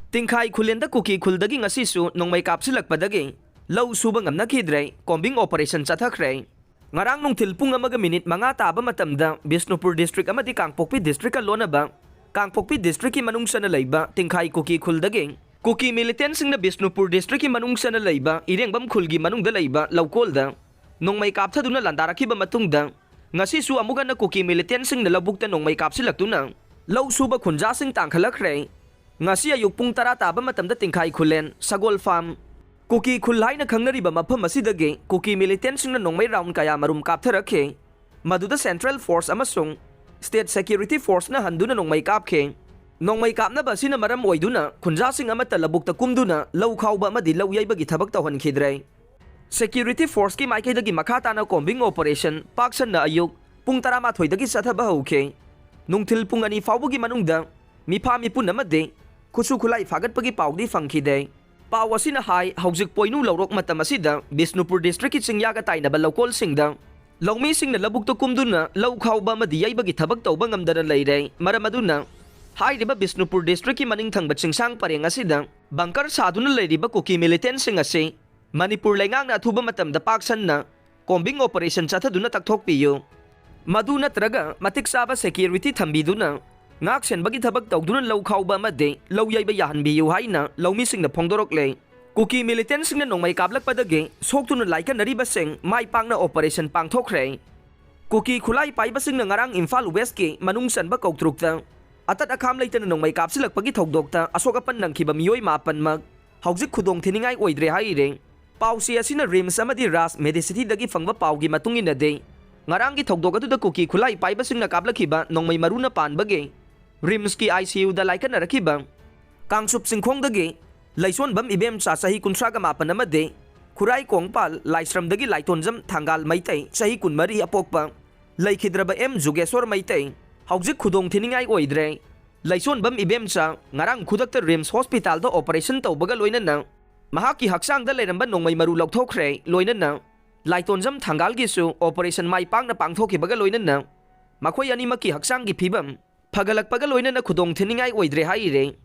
Tingkai Khulen da Kuki Khuldagi ngasisu nongmai kapsilakpadagi lau suba ngamnakidre combing operation chathakre. Ngarang nungthil pung amaga minute manga taba matamda Bisnupur district amadi Kangpokpi district ka lonaba Kangpokpi district ki manungsa na layba Tingkai Kuki Khuldagi Kuki militant sing na Bisnupur district ki manungsa na layba irengbam khulgi manungda layba laukolda nongmai kapthaduna landarakiba matungda ngasisu amuga na Kuki militant sing na labukta nongmai kapsilaktuna lau suba khunja sing tangkhalakre. Ngasi ayuk pung tara taba matamda Tingkai Khulen Sagol Farm Kuki Khulhai na khangnariba mafam asidagi Kuki militant sing na nongmai round kaya marum kaptharakhe maduda Central Force amasung State Security Force na handuna nongmai kapkhe nongmai kapna ba sina maram oiduna khunja sing amata labukta kumduna lau khawba amadi lau yaibagi thabak tawhankhidre. Security Force ki maikaidagi makhata na combing operation paksan na ayuk pung tara mathoidagi sathaba hauke nungthil pung ani fawbugi manungda mipa mipun amade khusu khulai fagatpagi pawdi fangkhide. Paw asina hai haujik poinu laurok matam asida Bisnupur district ki chingyaga tainaba lokol singda lawmi sing na labukto kumduna law khawba madi yaibagi thabak tawba ngamdana leire maram aduna hairiba Bisnupur district ki maning thangba chingsang pareng asida bangkar saduna leiriba Kuki militant sing ase Manipur lengang na athuba matamda paksan na combing operation chathaduna takthokpiyo madu natraga matik saba security thambiduna ngaksen bagi thabak tawduna law khawba amade law yaiba yahanbiyu haina lawmi singna phongdorokle. Kuki militant singna nongmai kablakpadagi soktuna laika nariba sing mai pangna operation pangthokre. Kuki Khulai paiba singna ngarang Imphal West ki manungsan ba kautrukta atat akham leitana nongmai kapsilakpagi thokdokta asokapan nangkhiba miyoi mapan mag haujik khudong thiningai oidre haire. Pausi asina Rims amadi Ras Medicity dagi fangba pawgi matungina de ngarang gi thokdok atuda Kuki Khulai paiba singna kablakhiba nongmai maruna panbage Rims ki ICU da laikan na rakiba Kangsup singkhong dagi Laison bam ibem sa sahi kunsaga mapan amade Kurai Kongpal Laisram dagi Laitonjam Thangal Maitay sahi kunmari apokpa Laikhidraba M Jugesor Maitay haujik khudong thiningai oidre Laison bam ibem sa ngarang khudakta Rims Hospital da operation tawbaga loinana mahaki haksang da leiramba nongmai maru lokthokre loinana Laitonjam Thangal gisu operation mai pangna pangthokibaga loinana makhoi animaki haksang gi phibam Pagalak pagaloy na khudong thiningai oidre haire